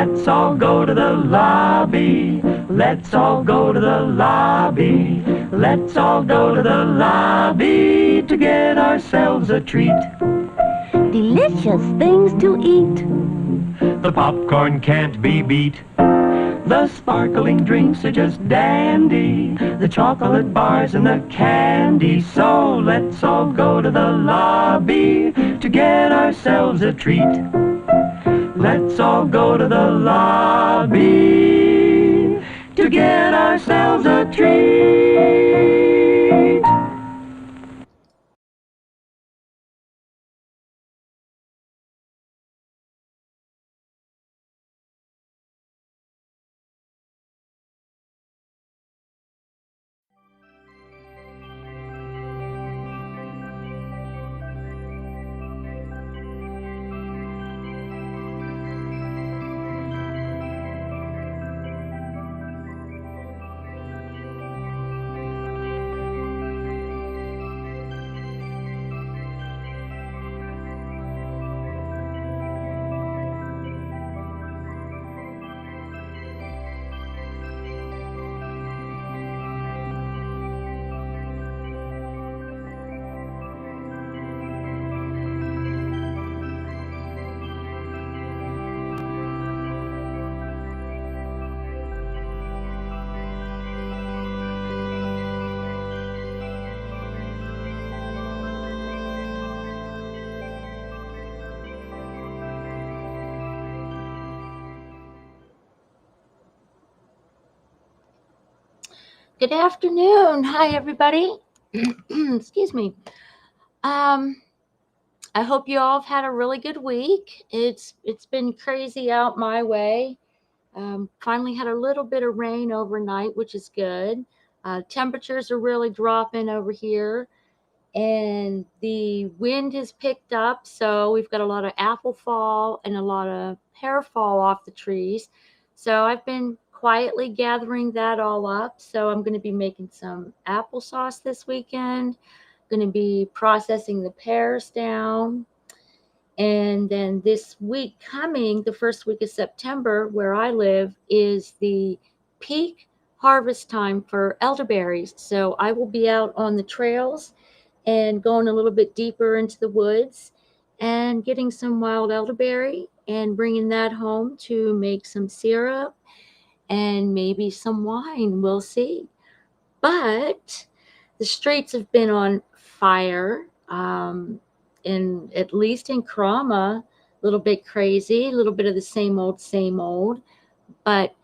Let's all go to the lobby. Let's all go to the lobby. Let's all go to the lobby to get ourselves a treat. Delicious things to eat. The popcorn can't be beat. The sparkling drinks are just dandy. The chocolate bars and the candy. So let's all go to the lobby to get ourselves a treat. Let's all go to the lobby to get ourselves a treat. Good afternoon. Hi, everybody. Excuse me. I hope you all have had a really good week. It's been crazy out my way. Finally had a little bit of rain overnight, which is good. Temperatures are really dropping over here, and the wind has picked up. So we've got a lot of apple fall and a lot of pear fall off the trees. So I've been quietly gathering that all up. So I'm going to be making some applesauce this weekend. Going to be processing the pears down. And then this week coming, the first week of September, where I live, is the peak harvest time for elderberries. So I will be out on the trails and going a little bit deeper into the woods and getting some wild elderberry and bringing that home to make some syrup and maybe some wine. We'll see. But the streets have been on fire. At least in Krama, a little bit crazy, a little bit of the same old. But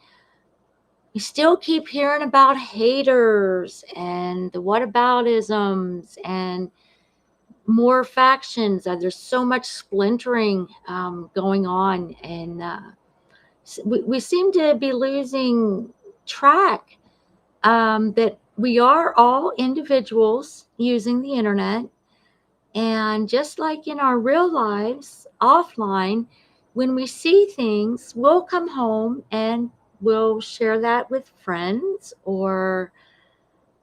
we still keep hearing about haters and the whataboutisms and more factions. There's so much splintering going on, and we seem to be losing track that we are all individuals using the internet. And just like in our real lives, offline, when we see things, we'll come home and we'll share that with friends. Or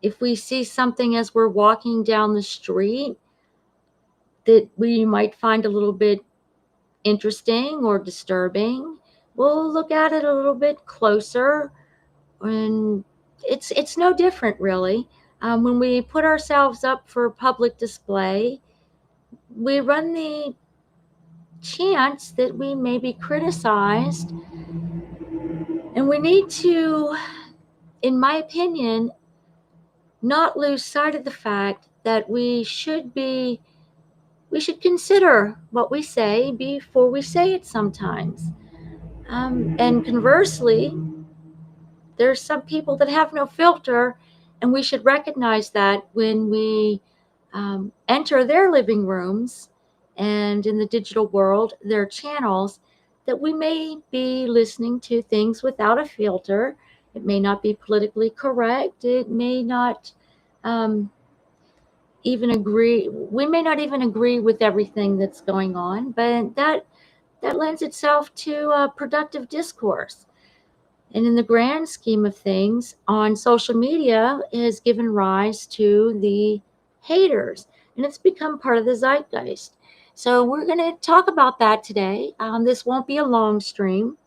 if we see something as we're walking down the street that we might find a little bit interesting or disturbing, we'll look at it a little bit closer. And it's no different, really. When we put ourselves up for public display, we run the chance that we may be criticized. And we need to, in my opinion, not lose sight of the fact that we should consider what we say before we say it sometimes. And conversely, there's some people that have no filter, and we should recognize that when we enter their living rooms and in the digital world, their channels, that we may be listening to things without a filter. It may not be politically correct. It may not even agree. We may not even agree with everything that's going on, but that lends itself to a productive discourse. And in the grand scheme of things, on social media has given rise to the haters, and it's become part of the zeitgeist. So we're going to talk about that today. This won't be a long stream,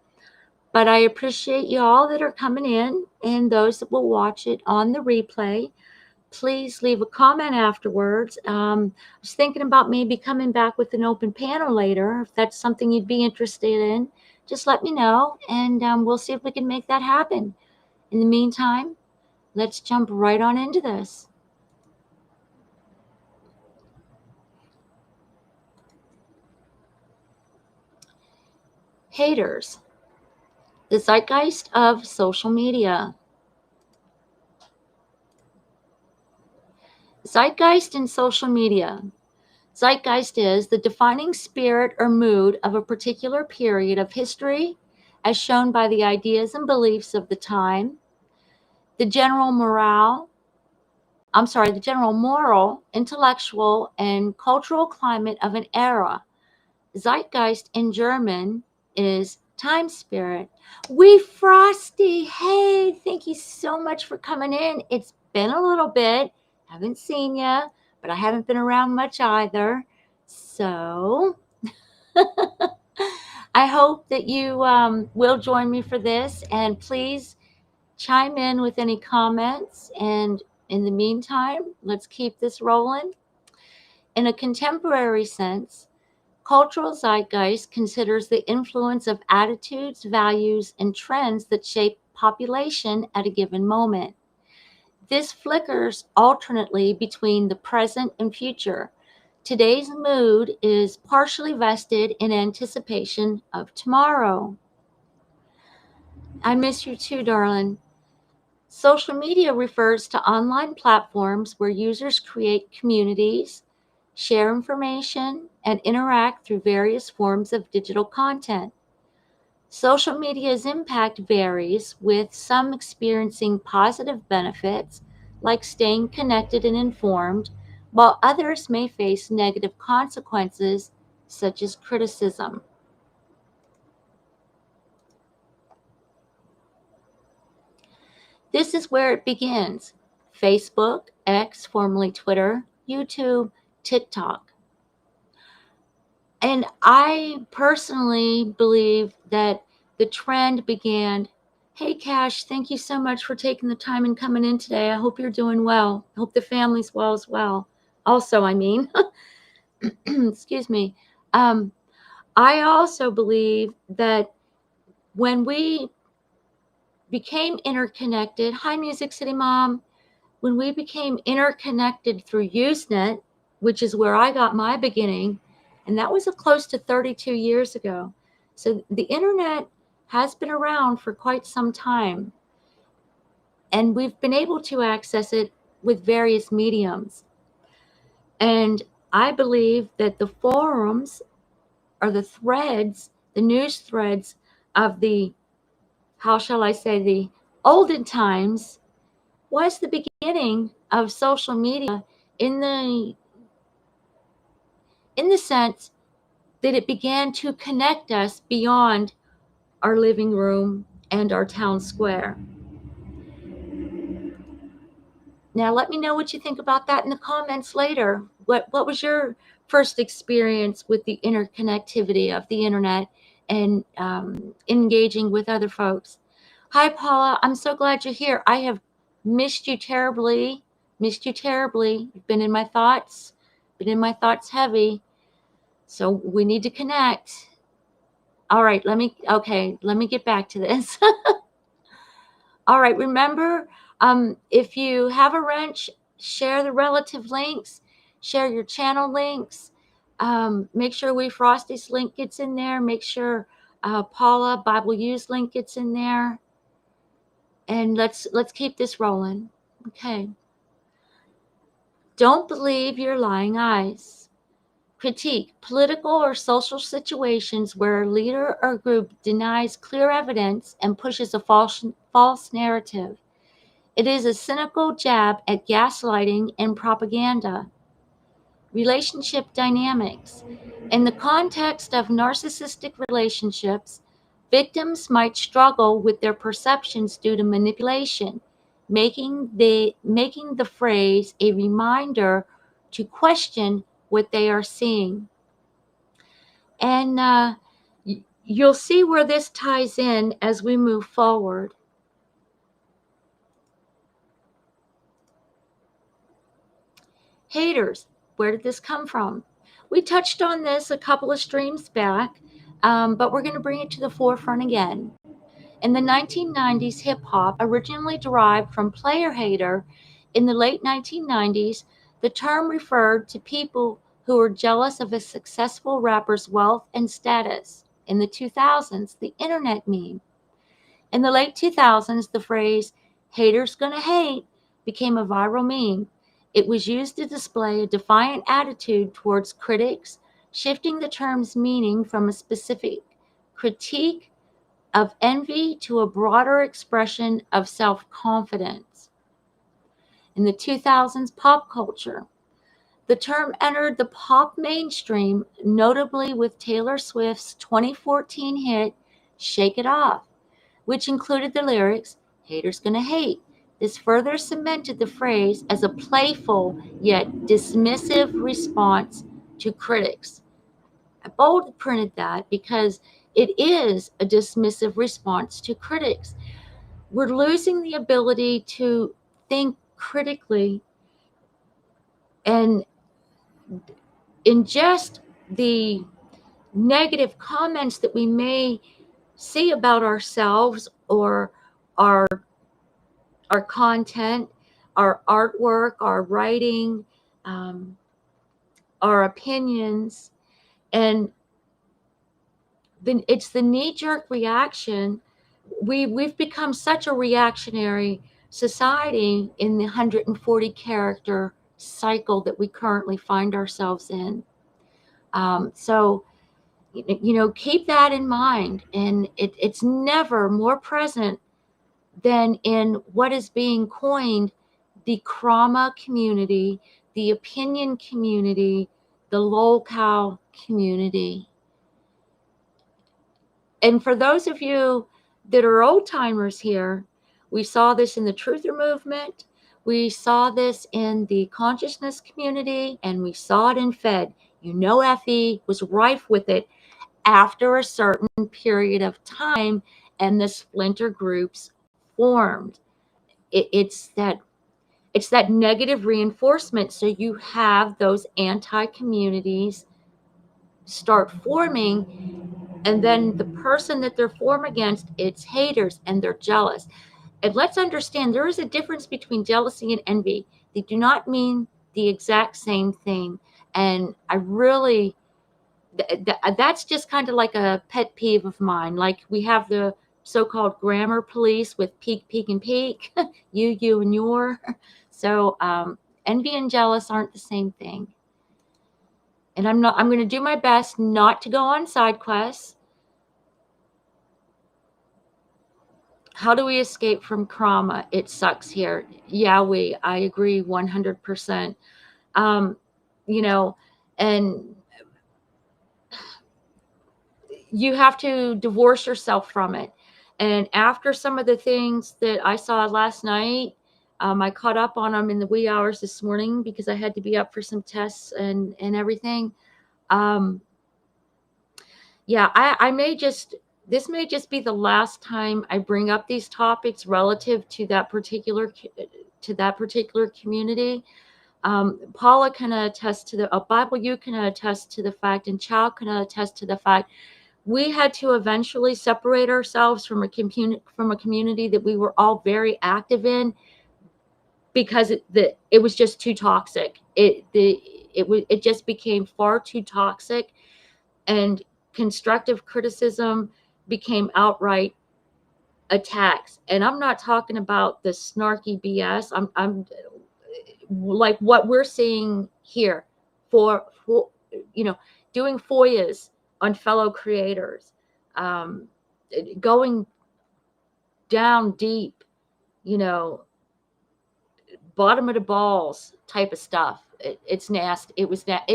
But I appreciate y'all that are coming in and those that will watch it on the replay. Please leave a comment afterwards. I was thinking about maybe coming back with an open panel later. If that's something you'd be interested in, just let me know, and we'll see if we can make that happen. In the meantime, let's jump right on into this. Haters, the zeitgeist of social media. Zeitgeist in social media. Zeitgeist is the defining spirit or mood of a particular period of history, as shown by the ideas and beliefs of the time, the general moral, intellectual, and cultural climate of an era. Zeitgeist in German is time spirit. We Frosty, hey, thank you so much for coming in. It's been a little bit. Haven't seen you, but I haven't been around much either. So I hope that you will join me for this, and please chime in with any comments. And in the meantime, let's keep this rolling. In a contemporary sense, cultural zeitgeist considers the influence of attitudes, values, and trends that shape population at a given moment. This flickers alternately between the present and future. Today's mood is partially vested in anticipation of tomorrow. I miss you too, darling. Social media refers to online platforms where users create communities, share information, and interact through various forms of digital content. Social media's impact varies, with some experiencing positive benefits, like staying connected and informed, while others may face negative consequences, such as criticism. This is where it begins: Facebook, X, formerly Twitter, YouTube, TikTok. And I personally believe that the trend began. Hey, Cash, thank you so much for taking the time and coming in today. I hope you're doing well. I hope the family's well as well. Also, I mean, excuse me. I also believe that when we became interconnected, hi, Music City Mom, when we became interconnected through Usenet, which is where I got my beginning, and that was close to 32 years ago. So the internet has been around for quite some time, and we've been able to access it with various mediums. And I believe that the forums or the threads, the news threads of the, how shall I say, the olden times was the beginning of social media in the sense that it began to connect us beyond our living room and our town square. Now, let me know what you think about that in the comments later. What was your first experience with the interconnectivity of the internet and engaging with other folks? Hi, Paula. I'm so glad you're here. I have missed you terribly. Missed you terribly. You've been in my thoughts. Been in my thoughts heavy. So we need to connect. All right, let me get back to this. All right, remember, if you have a wrench, share the relative links, share your channel links. Make sure We Frosty's link gets in there. Make sure Paula Bible Use link gets in there. And let's keep this rolling. Okay. Don't believe your lying eyes. Critique political or social situations where a leader or group denies clear evidence and pushes a false narrative. It is a cynical jab at gaslighting and propaganda. Relationship dynamics. In the context of narcissistic relationships, victims might struggle with their perceptions due to manipulation, making the phrase a reminder to question what they are seeing. And you'll see where this ties in as we move forward. Haters, where did this come from? We touched on this a couple of streams back, but we're going to bring it to the forefront again. In the 1990s, hip hop, originally derived from player hater, in the late 1990s, the term referred to people who were jealous of a successful rapper's wealth and status. In the 2000s, the internet meme. In the late 2000s, the phrase, haters gonna hate, became a viral meme. It was used to display a defiant attitude towards critics, shifting the term's meaning from a specific critique of envy to a broader expression of self-confidence. In the 2000s pop culture, the term entered the pop mainstream, notably with Taylor Swift's 2014 hit, Shake It Off, which included the lyrics, haters gonna hate. This further cemented the phrase as a playful yet dismissive response to critics. I bold printed that because it is a dismissive response to critics. We're losing the ability to think critically and ingest the negative comments that we may see about ourselves or our our content, our artwork, our writing, um, our opinions, and then it's the knee-jerk reaction. We've become such a reactionary society in the 140 character cycle that we currently find ourselves in. So, keep that in mind, and it's never more present than in what is being coined the Krama community, the opinion community, the lolcow community. And for those of you that are old timers here, we saw this in the truther movement, we saw this in the consciousness community, and we saw it in Fed. Effie was rife with it after a certain period of time, and the splinter groups formed. It's that negative reinforcement. So you have those anti-communities start forming, and then the person that they're formed against, it's haters and they're jealous. And let's understand there is a difference between jealousy and envy. They do not mean the exact same thing. And I really, that's just kind of like a pet peeve of mine. Like we have the so-called grammar police with peek, peek, and peek, you, and your. So envy and jealous aren't the same thing. And I'm going to do my best not to go on side quests. How do we escape from Krama? It sucks here. Yeah, I agree 100%. And you have to divorce yourself from it. And after some of the things that I saw last night, I caught up on them in the wee hours this morning because I had to be up for some tests and everything. This may just be the last time I bring up these topics relative to that particular community. Paula can attest to Bible, you can attest to the fact, and Chow can attest to the fact we had to eventually separate ourselves from a community that we were all very active in because it was just too toxic. It just became far too toxic, and constructive criticism became outright attacks. And I'm not talking about the snarky BS. I'm like what we're seeing here for doing FOIAs on fellow creators, going down deep, bottom of the balls type of stuff. It's nasty. It was that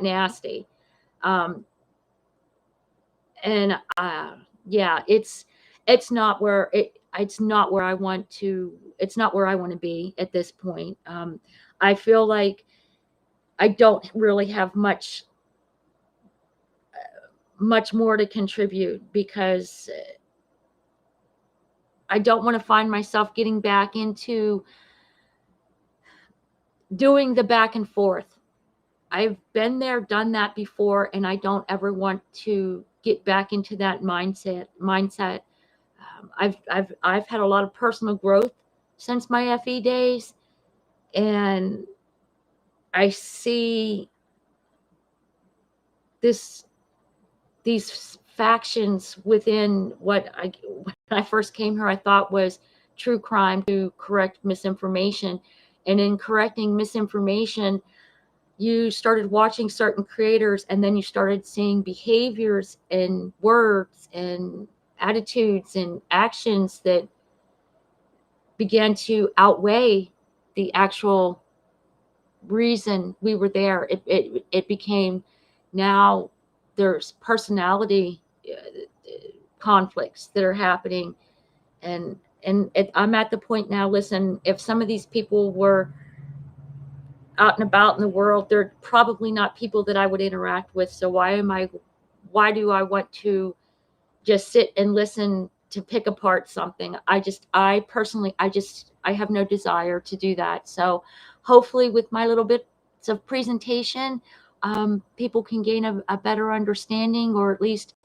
nasty. And it's not where I want to be at this point. I feel like I don't really have much much more to contribute, because I don't want to find myself getting back into doing the back and forth. I've been there, done that before, and I don't ever want to get back into that mindset. I've had a lot of personal growth since my FE days, and I see this these factions within when I first came here, I thought was true crime to correct misinformation. And in correcting misinformation, you started watching certain creators, and then you started seeing behaviors and words and attitudes and actions that began to outweigh the actual reason we were there. It became, now there's personality conflicts that are happening, and I'm at the point now. Listen, if some of these people were out and about in the world, they're probably not people that I would interact with. So why do I want to just sit and listen to pick apart something? I personally, I have no desire to do that. So hopefully with my little bits of presentation, people can gain a better understanding, or at least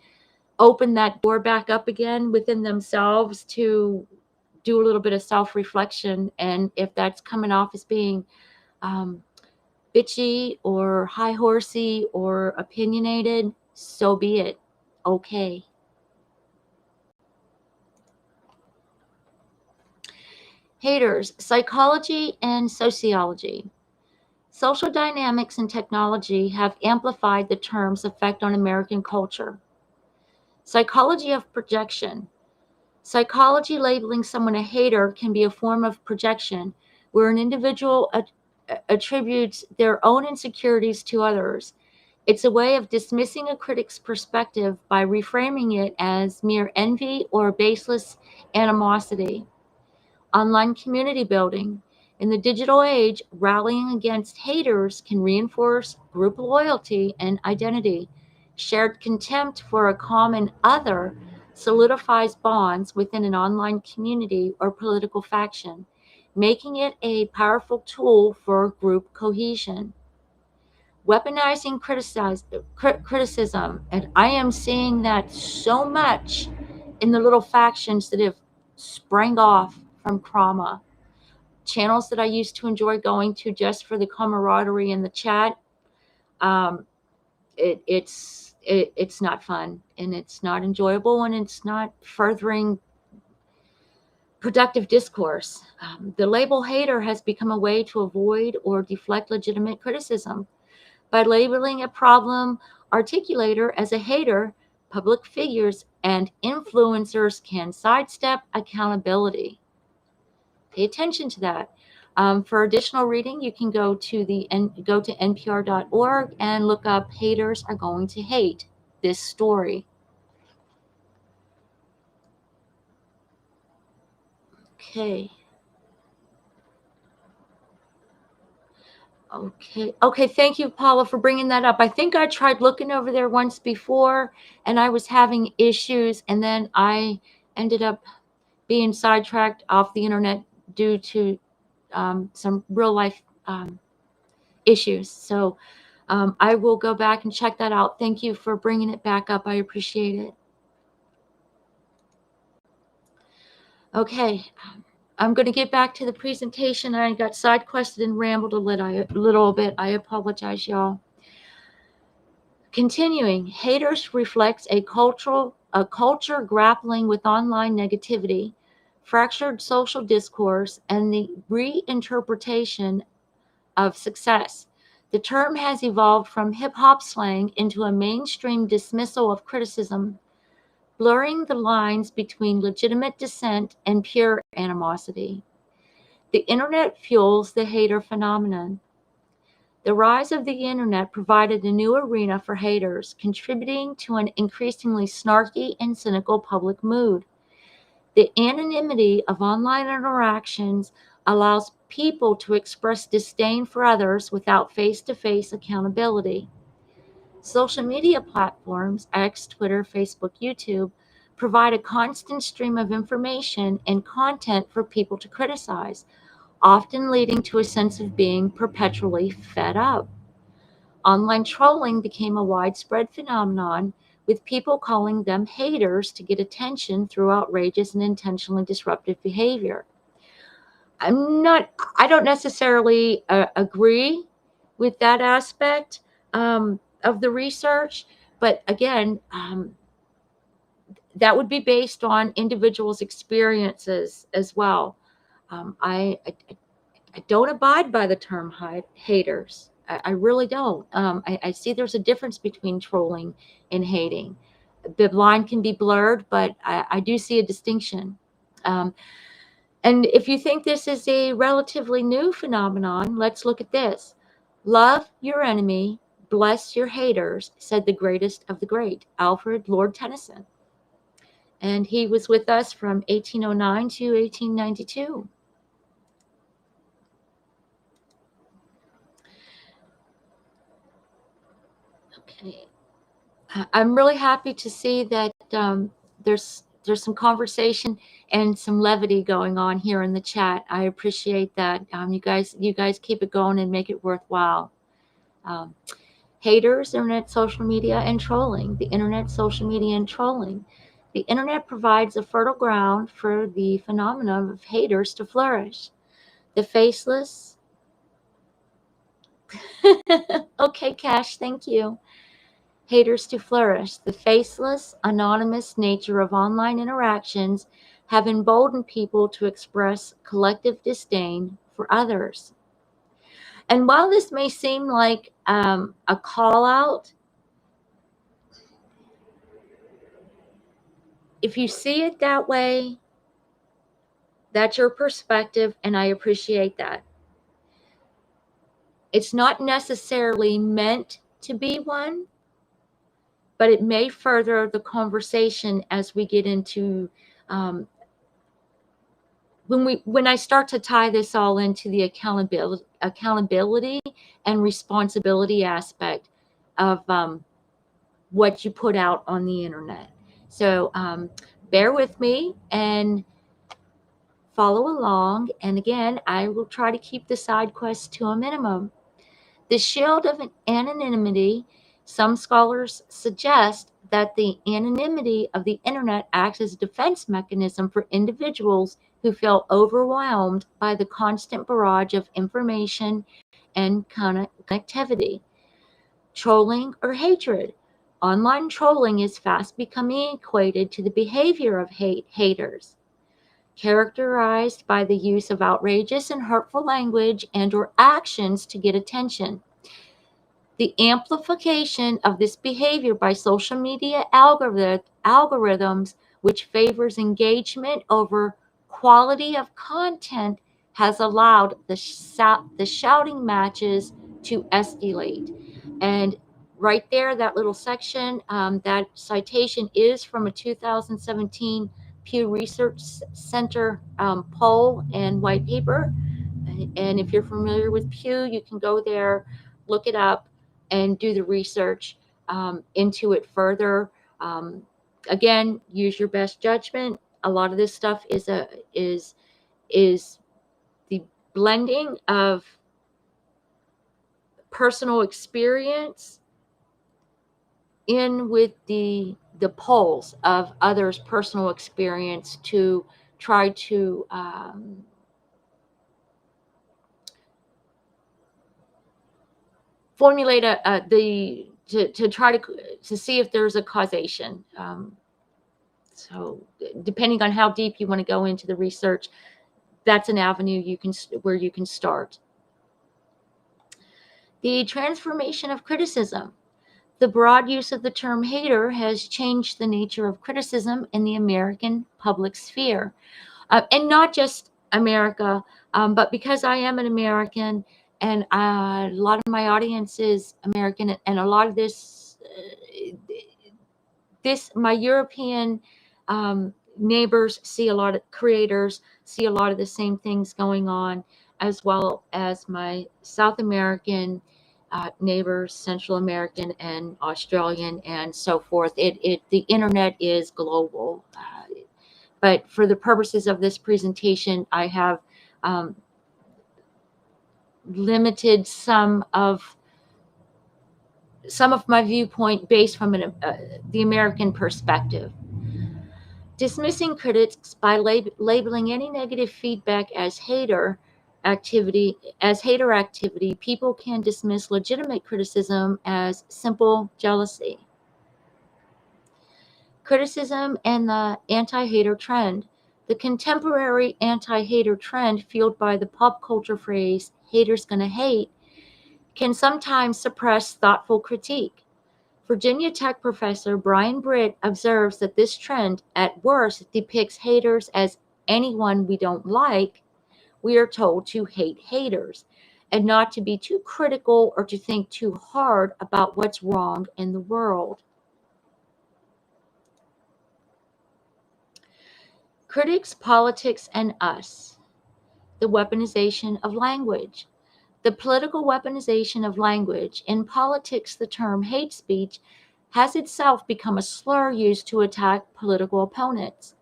open that door back up again within themselves to do a little bit of self-reflection. And if that's coming off as being um, bitchy or high horsey or opinionated, so be it. Okay. Haters, psychology and sociology. Social dynamics and technology have amplified the term's effect on American culture. Psychology of projection. Psychology labeling someone a hater can be a form of projection, where an individual attributes their own insecurities to others. It's a way of dismissing a critic's perspective by reframing it as mere envy or baseless animosity. Online community building. In the digital age, rallying against haters can reinforce group loyalty and identity. Shared contempt for a common other solidifies bonds within an online community or political faction, making it a powerful tool for group cohesion. Weaponizing criticism, and I am seeing that so much in the little factions that have sprang off from trauma. Channels that I used to enjoy going to just for the camaraderie in the chat, um, it's not fun, and it's not enjoyable, and it's not furthering productive discourse. The label hater has become a way to avoid or deflect legitimate criticism. By labeling a problem articulator as a hater, public figures and influencers can sidestep accountability. Pay attention to that. For additional reading, you can go to npr.org and look up "Haters Are Going to Hate This Story." Okay. Okay. Thank you, Paula, for bringing that up. I think I tried looking over there once before, and I was having issues, and then I ended up being sidetracked off the internet due to some real life issues. So I will go back and check that out. Thank you for bringing it back up. I appreciate it. Okay. I'm going to get back to the presentation. I got side quested and rambled a little bit. I apologize, y'all. Continuing, haters reflects a culture grappling with online negativity, fractured social discourse, and the reinterpretation of success. The term has evolved from hip-hop slang into a mainstream dismissal of criticism, blurring the lines between legitimate dissent and pure animosity. The internet fuels the hater phenomenon. The rise of the internet provided a new arena for haters, contributing to an increasingly snarky and cynical public mood. The anonymity of online interactions allows people to express disdain for others without face-to-face accountability. Social media platforms, X, Twitter, Facebook, YouTube, provide a constant stream of information and content for people to criticize, often leading to a sense of being perpetually fed up. Online trolling became a widespread phenomenon, with people calling them haters to get attention through outrageous and intentionally disruptive behavior. I don't necessarily agree with that aspect of the research, but again, that would be based on individuals' experiences as well. I don't abide by the term haters. I really don't. I see there's a difference between trolling and hating. The line can be blurred, but I do see a distinction. Um, and if you think this is a relatively new phenomenon, let's look at this. Love your enemy, bless your haters, said the greatest of the great, Alfred Lord Tennyson. And he was with us from 1809 to 1892. Okay. I'm really happy to see that there's some conversation and some levity going on here in the chat. I appreciate that. You guys keep it going and make it worthwhile. Um, Haters, internet, social media, and trolling. The internet, social media, and trolling. The internet provides a fertile ground for the phenomenon of haters to flourish. The faceless. Okay, Cash, thank you. Haters to flourish. The faceless, anonymous nature of online interactions have emboldened people to express collective disdain for others. And while this may seem like a call out, if you see it that way, that's your perspective, and I appreciate that. It's not necessarily meant to be one, but it may further the conversation as we get into when I start to tie this all into the accountability and responsibility aspect of what you put out on the internet. So bear with me and follow along. And again, I will try to keep the side quests to a minimum. The shield of anonymity, some scholars suggest that the anonymity of the internet acts as a defense mechanism for individuals who feel overwhelmed by the constant barrage of information and connectivity. Trolling or hatred. Online trolling is fast becoming equated to the behavior of haters, characterized by the use of outrageous and hurtful language and or actions to get attention. The amplification of this behavior by social media algorithms, which favors engagement over quality of content, has allowed the shouting matches to escalate. And right there, that little section, that citation is from a 2017 Pew Research Center poll and white paper. And if you're familiar with Pew, you can go there, look it up, and do the research into it further. Again, use your best judgment. A lot of this stuff is the blending of personal experience in with the polls of others' personal experience to try to formulate to try to see if there's a causation. So depending on how deep you want to go into the research, that's an avenue where you can start. The transformation of criticism. The broad use of the term hater has changed the nature of criticism in the American public sphere. And not just America, but because I am an American and a lot of my audience is American, and a lot of my European neighbors see a lot of creators, see a lot of the same things going on, as well as my South American neighbors, Central American and Australian, and so forth. The internet is global. But for the purposes of this presentation, I have um, limited some of my viewpoint based from the American perspective. Dismissing critics by labeling any negative feedback as hater activity, people can dismiss legitimate criticism as simple jealousy. Criticism and the anti-hater trend. The contemporary anti-hater trend, fueled by the pop culture phrase haters gonna hate, can sometimes suppress thoughtful critique. Virginia Tech professor Brian Britt observes that this trend, at worst, depicts haters as anyone we don't like. We are told to hate haters and not to be too critical or to think too hard about what's wrong in the world. Critics, politics, and us. The weaponization of language. The political weaponization of language. In politics, the term hate speech has itself become a slur used to attack political opponents.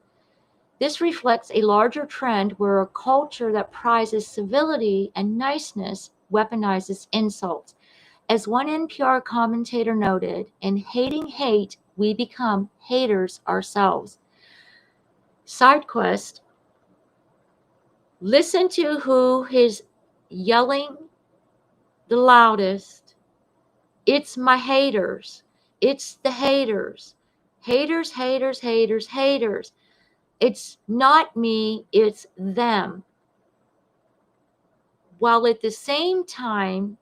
This reflects a larger trend where a culture that prizes civility and niceness weaponizes insults. As one NPR commentator noted, in hating hate, we become haters ourselves. Side quest: listen to who is yelling the loudest. It's my haters. It's the haters. Haters, haters, haters, haters. It's not me, it's them. While at the same time,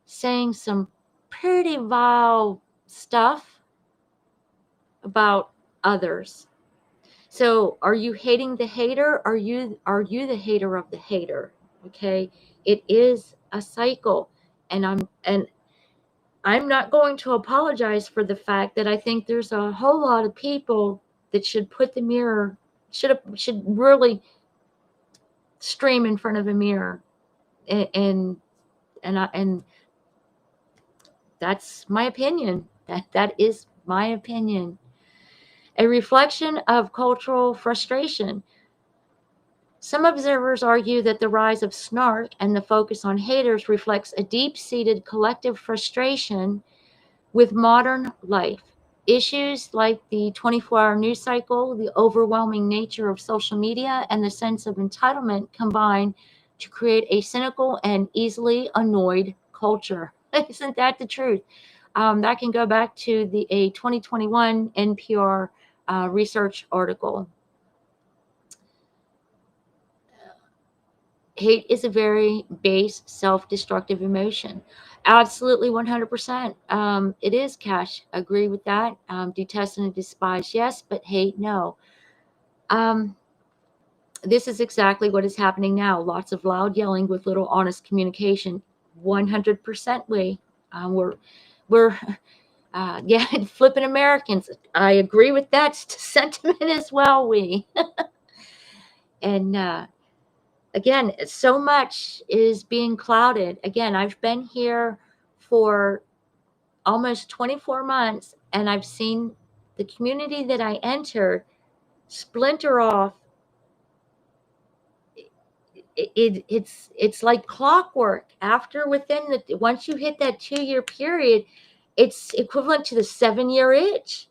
saying some pretty vile stuff about others. So are you hating the hater? Are you the hater of the hater? Okay. It is a cycle. And I'm not going to apologize for the fact that I think there's a whole lot of people that should put the mirror, should really stream in front of a mirror, and that's my opinion. That is my opinion. A reflection of cultural frustration. Some observers argue that the rise of snark and the focus on haters reflects a deep-seated collective frustration with modern life. Issues like the 24-hour news cycle, the overwhelming nature of social media, and the sense of entitlement combine to create a cynical and easily annoyed culture. Isn't that the truth? That can go back to a 2021 NPR research article. Hate is a very base, self-destructive emotion. Absolutely 100%. It is, Cash. Agree with that. Detest and despise, yes, but hate, no. This is exactly what is happening now. Lots of loud yelling with little honest communication. 100% we're yeah, flipping Americans. I agree with that sentiment as well. And again, so much is being clouded. Again, I've been here for almost 24 months, and I've seen the community that I entered splinter off. It's like clockwork. Once you hit that 2-year period, it's equivalent to the 7-year itch.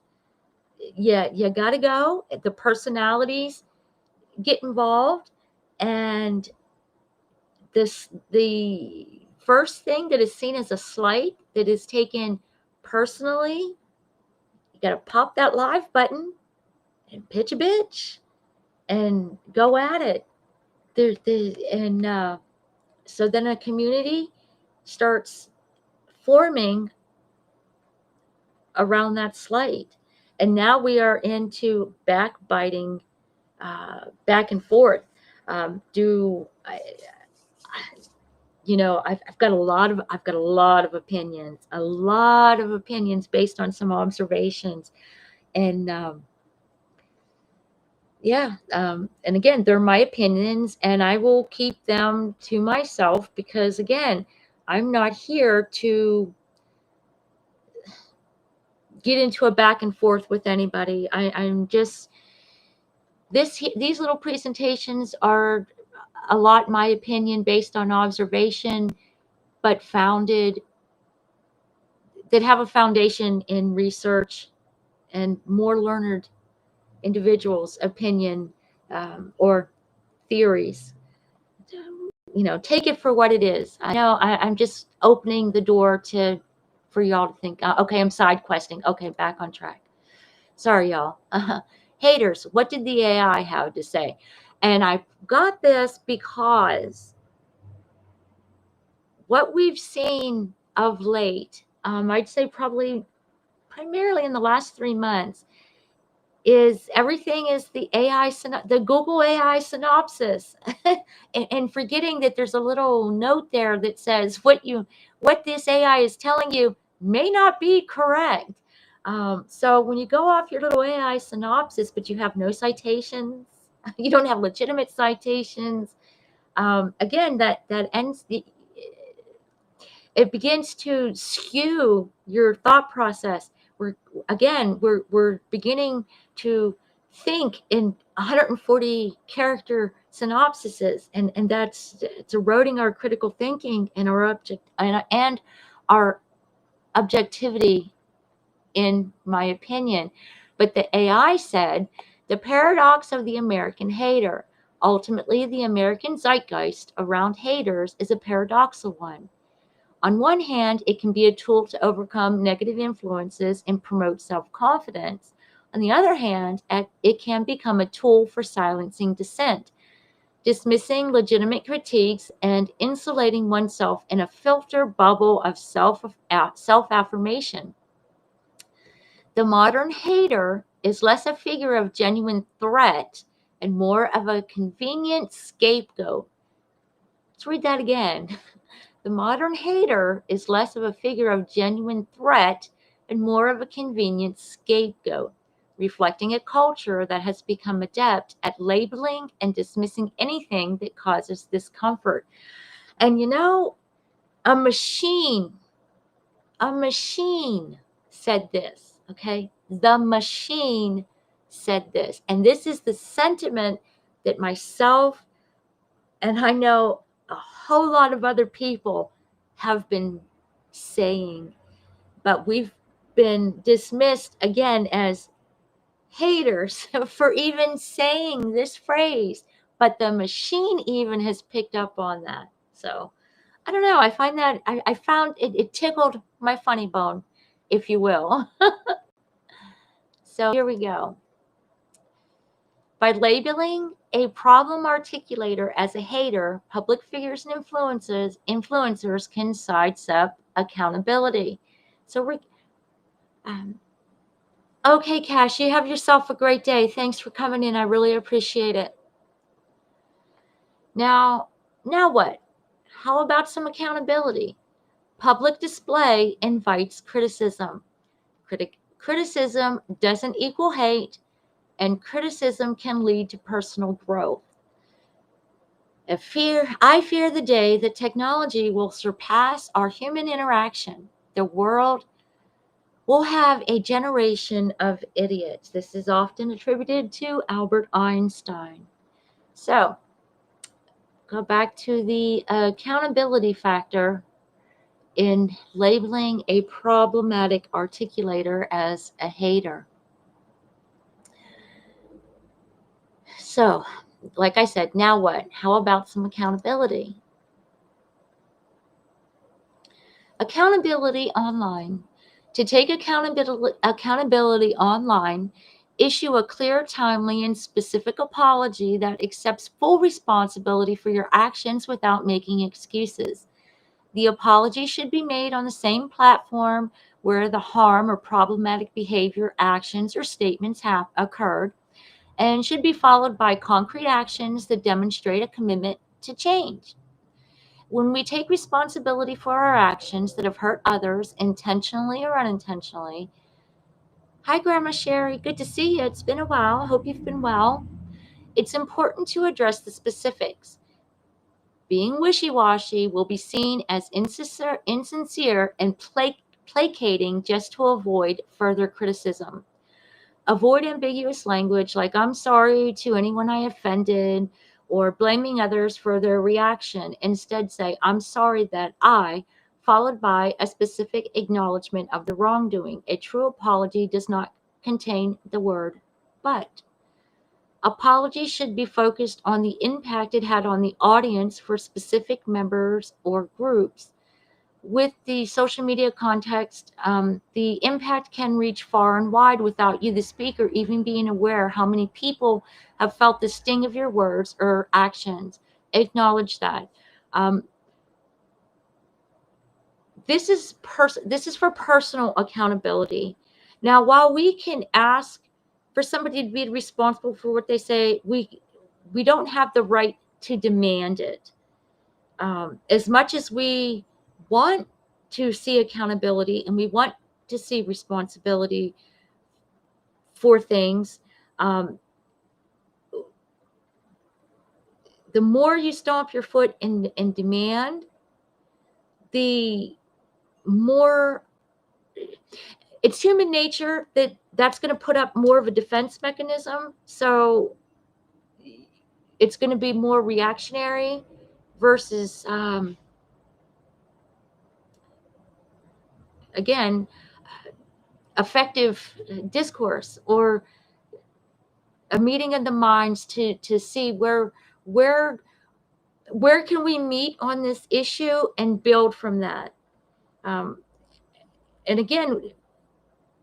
Yeah, you got to go. The personalities get involved, and the first thing that is seen as a slight that is taken personally, you got to pop that live button and pitch a bitch and go at it. So then a community starts forming around that slight, and now we are into backbiting, back and forth. I've got a lot of opinions based on some observations, and yeah. And again, they're my opinions, and I will keep them to myself because, again, I'm not here to get into a back and forth with anybody. I'm just these little presentations are a lot my opinion based on observation, but founded that have a foundation in research and more learned individuals' opinion, or theories. Take it for what it is. I know I'm just opening the door for y'all to think, okay, I'm side questing. Okay, back on track. Sorry, y'all. Haters, what did the AI have to say? And I got this because what we've seen of late, I'd say probably primarily in the last 3 months, is everything is the Google AI synopsis, and forgetting that there's a little note there that says what this AI is telling you may not be correct. So when you go off your little AI synopsis, but you have no citations, you don't have legitimate citations. Again, that ends the it begins to skew your thought process. We're beginning to think in 140 character synopsises, and it's eroding our critical thinking and our objectivity, in my opinion. But the AI said the paradox of the American hater. Ultimately, the American zeitgeist around haters is a paradoxical one. On one hand, it can be a tool to overcome negative influences and promote self confidence. On the other hand, it can become a tool for silencing dissent, dismissing legitimate critiques, and insulating oneself in a filter bubble of self affirmation. The modern hater is less a figure of genuine threat and more of a convenient scapegoat. Let's read that again. The modern hater is less of a figure of genuine threat and more of a convenient scapegoat, reflecting a culture that has become adept at labeling and dismissing anything that causes discomfort. And a machine, a machine said this, okay? The machine said this. And this is the sentiment that myself and I know a whole lot of other people have been saying, but we've been dismissed again as haters for even saying this phrase. But the machine even has picked up on that. So I don't know. I find that I found it tickled my funny bone, if you will. So here we go. By labeling a problem articulator as a hater, public figures and influencers can sidestep accountability. So we're okay, Cash. You have yourself a great day. Thanks for coming in. I really appreciate it. Now, what? How about some accountability? Public display invites criticism. Criticism doesn't equal hate, and criticism can lead to personal growth. I fear the day that technology will surpass our human interaction. The world will have a generation of idiots. This is often attributed to Albert Einstein. So, go back to the accountability factor in labeling a problematic articulator as a hater. So, like I said, now what? How about some accountability? Accountability online. To take accountability online, issue a clear, timely, and specific apology that accepts full responsibility for your actions without making excuses. The apology should be made on the same platform where the harm or problematic behavior, actions, or statements have occurred, and should be followed by concrete actions that demonstrate a commitment to change. When we take responsibility for our actions that have hurt others intentionally or unintentionally. Hi, Grandma Sherry. Good to see you. It's been a while. I hope you've been well. It's important to address the specifics. Being wishy-washy will be seen as insincere and placating just to avoid further criticism. Avoid ambiguous language like "I'm sorry to anyone I offended" or blaming others for their reaction. Instead, say "I'm sorry that I," followed by a specific acknowledgement of the wrongdoing. A true apology does not contain the word "but." Apology should be focused on the impact it had on the audience for specific members or groups. With the social media context, the impact can reach far and wide without you, the speaker, even being aware how many people have felt the sting of your words or actions. Acknowledge that. Um, this is for personal accountability. Now, while we can ask for somebody to be responsible for what they say, we don't have the right to demand it. As much as we want to see accountability and we want to see responsibility for things, um, the more you stomp your foot and demand, the more it's human nature that's going to put up more of a defense mechanism. So it's going to be more reactionary versus, again, effective discourse or a meeting of the minds to see where where can we meet on this issue and build from that. Um, and again,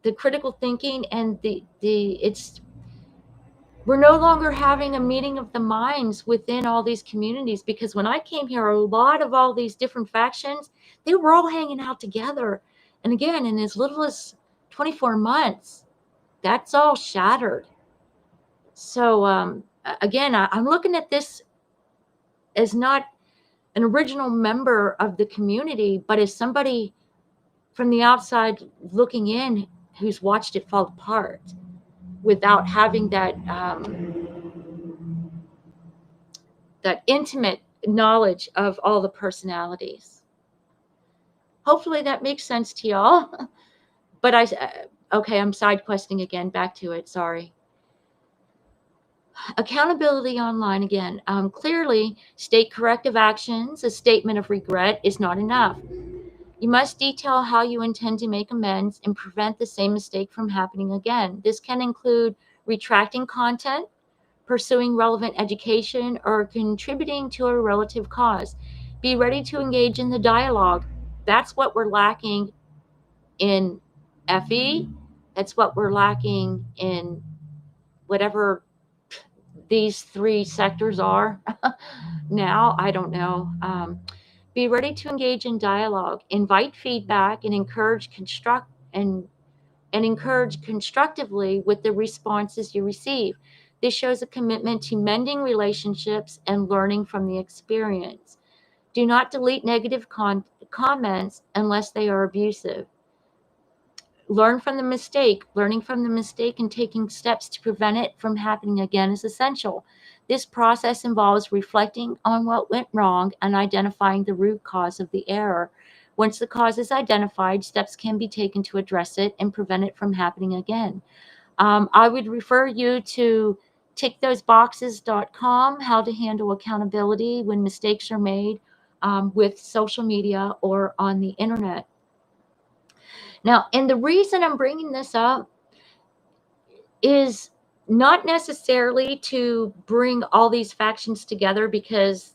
the critical thinking and the it's we're no longer having a meeting of the minds within all these communities, because when I came here, a lot of all these different factions, they were all hanging out together. And again, in as little as 24 months, that's all shattered. So again, I'm looking at this as not an original member of the community, but as somebody from the outside looking in who's watched it fall apart without having that intimate knowledge of all the personalities. Hopefully that makes sense to y'all. But okay, I'm side questing again. Back to it. Sorry. Accountability online again. Clearly, state corrective actions. A statement of regret is not enough. You must detail how you intend to make amends and prevent the same mistake from happening again. This can include retracting content, pursuing relevant education, or contributing to a relative cause. Be ready to engage in the dialogue. That's what we're lacking in FE. That's what we're lacking in whatever these three sectors are now. I don't know. Be ready to engage in dialogue, invite feedback, and encourage encourage constructively with the responses you receive. This shows a commitment to mending relationships and learning from the experience. Do not delete negative comments unless they are abusive. Learn from the mistake. Learning from the mistake and taking steps to prevent it from happening again is essential. This process involves reflecting on what went wrong and identifying the root cause of the error. Once the cause is identified, steps can be taken to address it and prevent it from happening again. I would refer you to tickthoseboxes.com, how to handle accountability when mistakes are made with social media or on the internet. Now, and the reason I'm bringing this up is not necessarily to bring all these factions together, because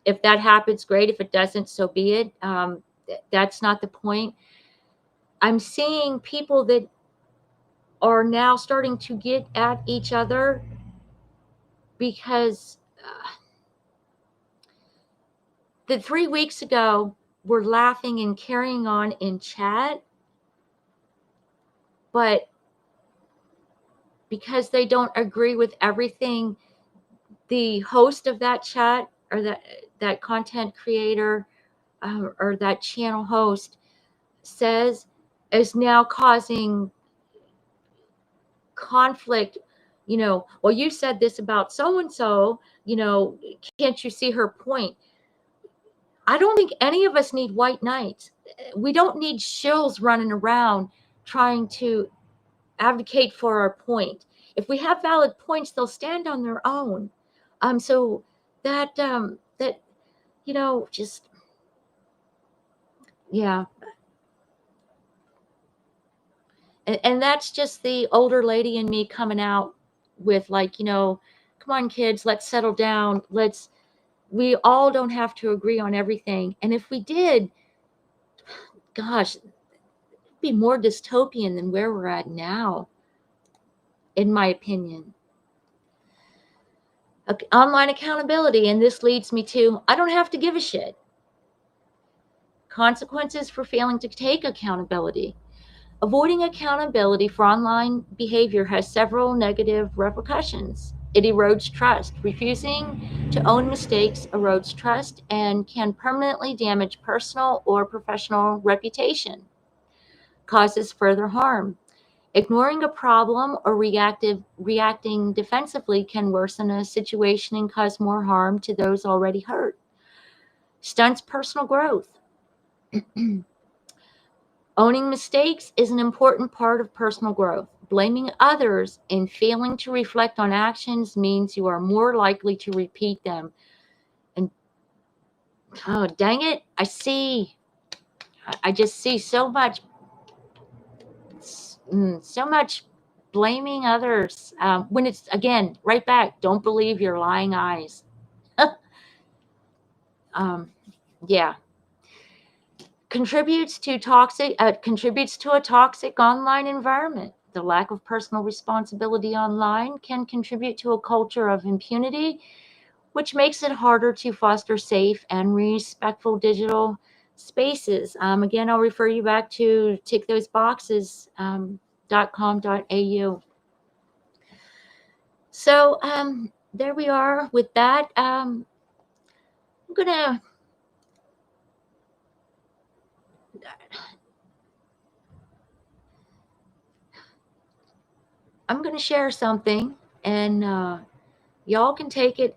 if that happens, great. If it doesn't, so be it. That's not the point. I'm seeing people that are now starting to get at each other because the 3 weeks ago we're laughing and carrying on in chat, but because they don't agree with everything the host of that chat or that content creator or that channel host says, is now causing conflict well, you said this about so and so, can't you see her point? I don't think any of us need white knights. We don't need shills running around trying to advocate for our point. If we have valid points, they'll stand on their own. So that just yeah, and that's just the older lady in me coming out with like, come on, kids, let's settle down. We all don't have to agree on everything, and if we did, gosh, it'd be more dystopian than where we're at now, in my opinion. Online accountability, and this leads me to I don't have to give a shit. Consequences for failing to take accountability. Avoiding accountability for online behavior has several negative repercussions. It erodes trust. Refusing to own mistakes erodes trust and can permanently damage personal or professional reputation. Causes further harm. Ignoring a problem or reacting defensively can worsen a situation and cause more harm to those already hurt. Stunts personal growth. Owning mistakes is an important part of personal growth. Blaming others and failing to reflect on actions means you are more likely to repeat them. And oh, dang it, I just see so much blaming others. When it's, again, right back, don't believe your lying eyes. Yeah. Contributes to a toxic online environment. The lack of personal responsibility online can contribute to a culture of impunity, which makes it harder to foster safe and respectful digital spaces. Again, I'll refer you back to tickthoseboxes.com.au. So there we are with that. I'm gonna share something, and y'all can take it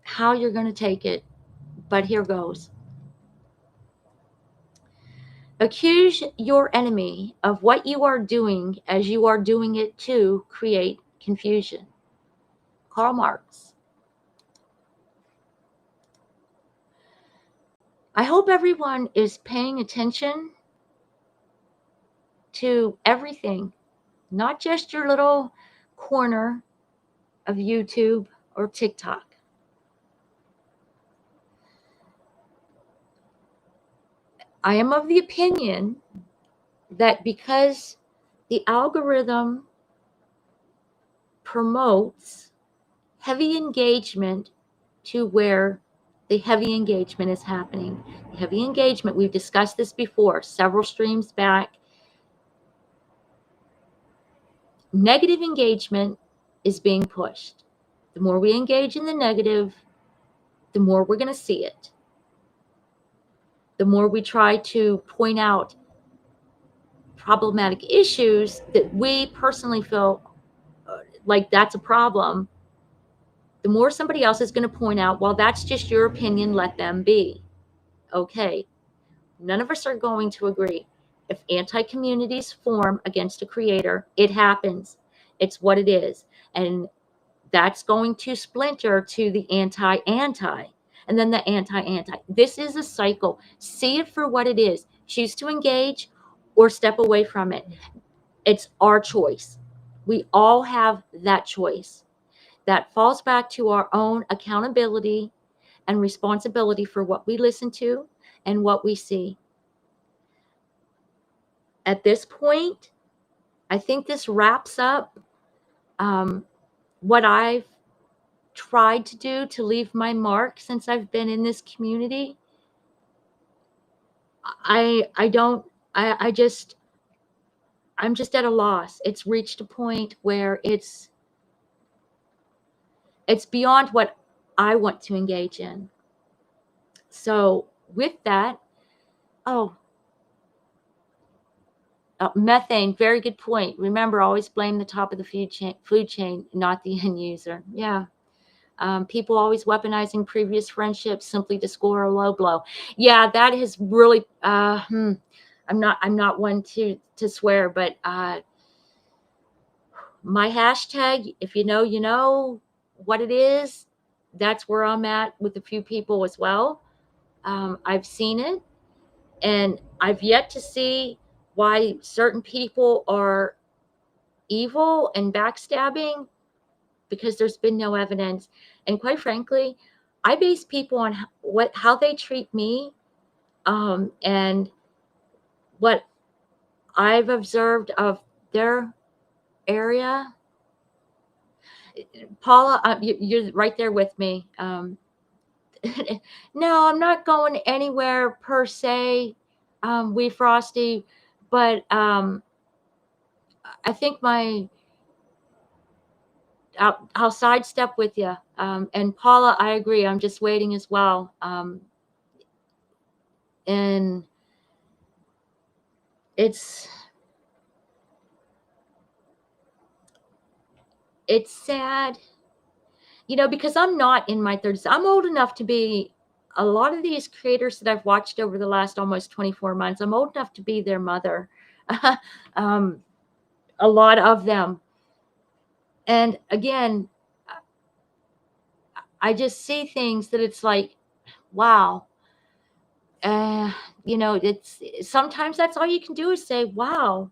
how you're gonna take it, but here goes. Accuse your enemy of what you are doing as you are doing it to create confusion. Karl Marx. I hope everyone is paying attention to everything, not just your little corner of YouTube or TikTok. I am of the opinion that because the algorithm promotes heavy engagement to where the heavy engagement is happening. Heavy engagement, we've discussed this before, several streams back. Negative engagement is being pushed. The more we engage in the negative, the more we're going to see it. The more we try to point out problematic issues that we personally feel like that's a problem, the more somebody else is going to point out, well, that's just your opinion, let them be. Okay, none of us are going to agree. If anti-communities form against a creator, it happens. It's what it is. And that's going to splinter to the anti-anti, and then the anti-anti. This is a cycle. See it for what it is. Choose to engage or step away from it. It's our choice. We all have that choice. That falls back to our own accountability and responsibility for what we listen to and what we see. At this point, I think this wraps up what I've tried to do to leave my mark since I've been in this community. I'm just at a loss. It's reached a point where it's beyond what I want to engage in. So with that, oh, Methane, very good point. Remember, always blame the top of the food chain, not the end user. Yeah. People always weaponizing previous friendships simply to score a low blow. Yeah, that has really. I'm not one to swear, but my hashtag, if you know, you know what it is. That's where I'm at with a few people as well. I've seen it, and I've yet to see why certain people are evil and backstabbing, because there's been no evidence. And quite frankly, I base people on how they treat me, and what I've observed of their area. Paula, you're right there with me. No, I'm not going anywhere per se, Wee Frosty, but I think I'll sidestep with you. And Paula, I agree. I'm just waiting as well. And it's sad, because I'm not in my 30s. I'm old enough to be a lot of these creators that I've watched over the last almost 24 months. I'm old enough to be their mother. um, a lot of them. And again, I just see things that it's like, wow. It's sometimes that's all you can do is say, wow.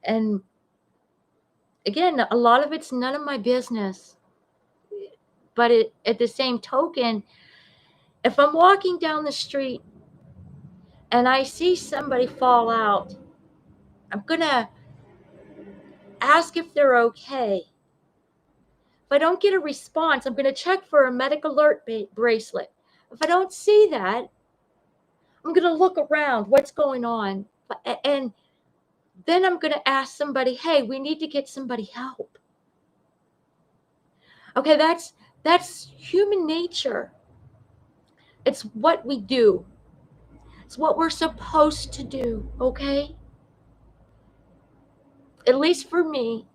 And again, a lot of it's none of my business. But at the same token, if I'm walking down the street and I see somebody fall out, I'm going to ask if they're okay. If I don't get a response, I'm going to check for a medic alert bracelet. If I don't see that, I'm going to look around. What's going on? And then I'm going to ask somebody, hey, we need to get somebody help. Okay, that's human nature. It's what we do. It's what we're supposed to do, okay? At least for me,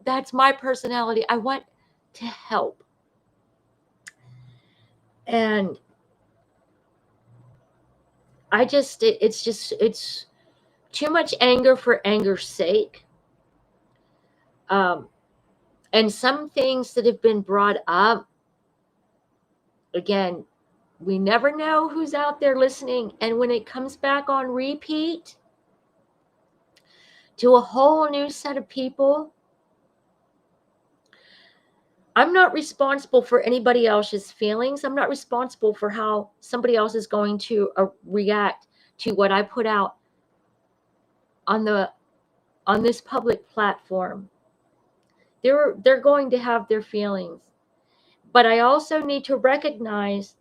that's my personality. I want to help. And it's too much anger for anger's sake. And some things that have been brought up, again, we never know who's out there listening. And when it comes back on repeat to a whole new set of people, I'm not responsible for anybody else's feelings. I'm not responsible for how somebody else is going to react to what I put out on this public platform. They're going to have their feelings. But I also need to recognize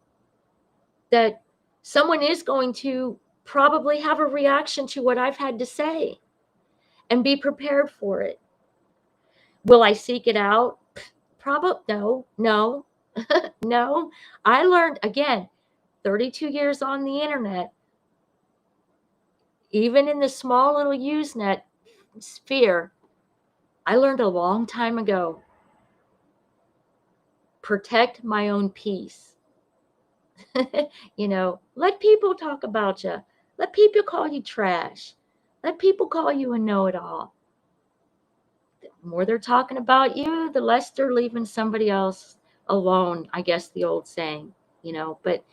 that someone is going to probably have a reaction to what I've had to say and be prepared for it. Will I seek it out? Probably no. No. I learned, again, 32 years on the internet, even in the small little Usenet sphere, I learned a long time ago, protect my own peace. Let people talk about you. Let people call you trash. Let people call you a know-it-all. The more they're talking about you, the less they're leaving somebody else alone, I guess the old saying, but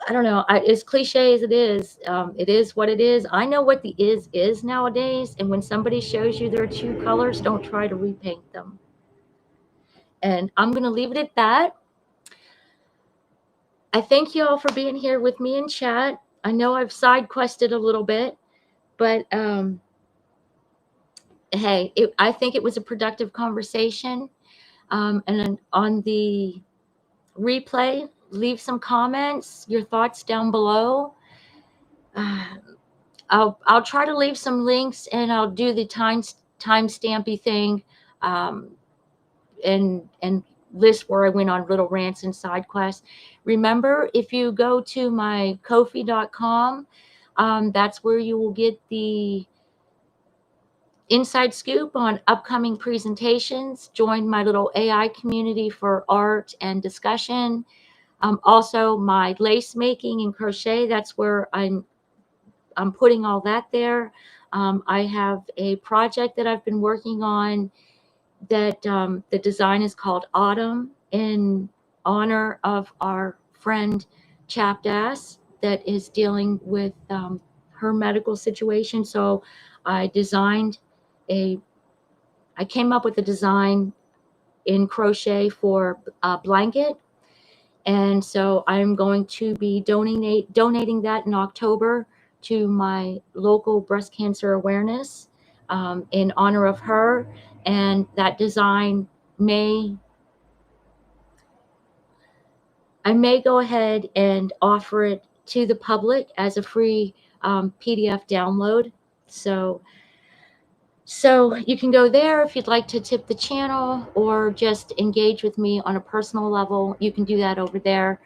I don't know. As cliche as it is what it is. I know what the is nowadays. And when somebody shows you their true colors, don't try to repaint them. And I'm going to leave it at that. I thank you all for being here with me in chat. I know I've side quested a little bit, but hey, I think it was a productive conversation. And then on the replay, leave some comments, your thoughts down below. I'll try to leave some links, and I'll do the timestampy thing, and list where I went on little rants and side quests. Remember, if you go to my Ko-fi.com, That's where you will get the inside scoop on upcoming presentations. Join my little AI community for art and discussion. Also, my lace making and crochet. That's where I'm putting all that there. I have a project that I've been working on that the design is called Autumn in honor of our friend Chapdass that is dealing with her medical situation. So I designed a, I came up with a design in crochet for a blanket. And so I'm going to be donating that in October to my local breast cancer awareness in honor of her. And that design I may go ahead and offer it to the public as a free PDF download. So you can go there if you'd like to tip the channel or just engage with me on a personal level. You can do that over there.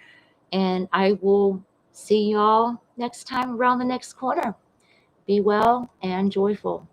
And I will see y'all next time around the next corner. Be well and joyful.